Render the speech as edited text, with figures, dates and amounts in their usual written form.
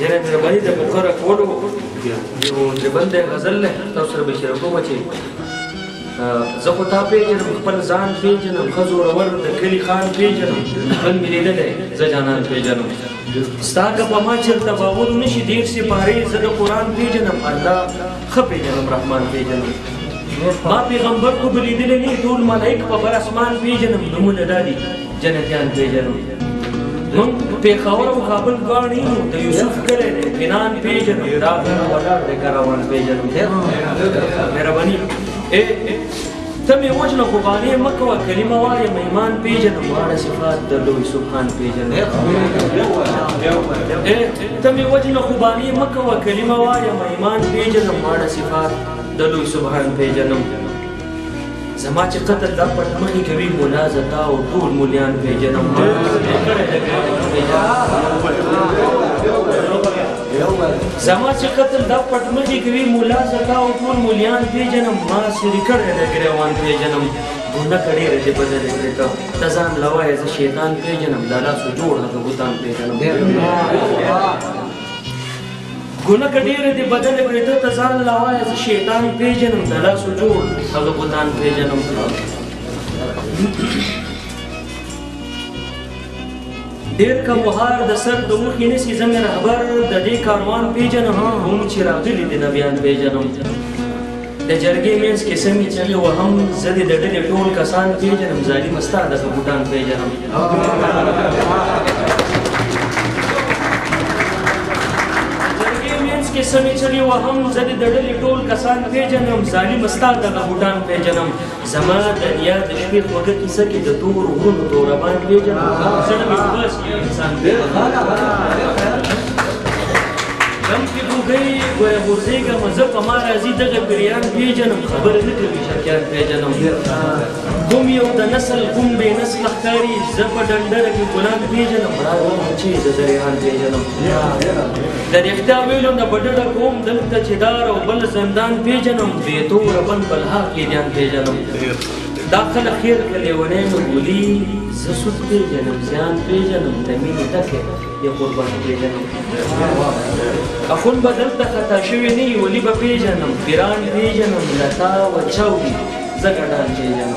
یاره مهرباني د مقرره کولو یو دربند غزل له تاسو سره به شریکوم چې زه خو تا پېژنم خپل ځان پېژنم ښه زورور د کلي خان پېژنم بل مې لیدلی زه جانان پېژنم ستا که په ما چېرته باور نه شي ډېر سپارې زه د قرآن پېژنم الله ښه پېژنم رحمان پېژنم ما پیغمبر کو به لیدلی نه ټول ملایک په بر اسمان پېژنم نومونه دا دي جنتیان پېژنم موږ پېښور او کابل دواړه یو د یوسف کلی دی فنان پېژنم دا غره ولاړ دی کاروان پېژنم مهرباني ته مې وژنه خو بانې مه کوه کلمه وایم ایمان پېژنم واړه صفات د لوی سبحان پېژنم ته مې وژنه خو بانې مه کوه کلمه وایم ایمان پېژنم واړه صفات د لوی سبحان پېژنم زما چې قتل دا پټ مخې کوي ملا زتا او ټول مولیان پېژنم زما چې قتل دا پټ مخې کوي ملا زتا او ټول مولیان پېژنم ما سوري کړی د ګریوان پېژنم ګناه کړې ردې بدلې کړې ته ته ځان له وایه زه شیطان پېژنم د لاسو جوړ هغه بوتان پېژنم ګناه که ډېره دې بدله کړې ته ته ځان له وایه زه شیطان پېژنم د لاسو جوړ هغه بوتان پېژنم ډېر که مهار د سر د اوښې نیسي زه مې رهبر د دې کاروان پېژنم هم چې راغلي دي نبیان پېژنم د جرګې منځ کې سمې چغې وهم زه دې د ډلې ټول کسان پېژنم ظالمه ستا دغه بوټان پېژنم کې سمې چغې وهم زه دې د ډلې ټول کسان پېژنم ظالمه ستا دغه بوټان پېژنم زما د نیا د شپې خوږه کیسه کې د تورو غرونو توربان پېژنم زړه مې بس انسان پېژنم غم کې ګوګۍ ګویه غورځېږم زه په ما راځي دغه پیریان پېژنم خبرې نه کوي شرکیان پېژنم کوم یو د نسل کوم بې نسله ښکاري زه په ډنډره کې ګلان پېژنم راغلم چې زه د ریحان پېژنم د رښتیا ویلو نه به ډډه کوم دلته چې دار او بل زندان پېژنم بې توره بند بلها قیدیان پېژنم دا خلک خیر که لیونی نو بولي زه سود پېژنم زیان پېژنم د مینې ټکی یا قربان پېژنم اخون به دلته خطا شوي نه وي ولي به پېژنم پیران پېژنم لتا و چاودي زه ګډان پېژنم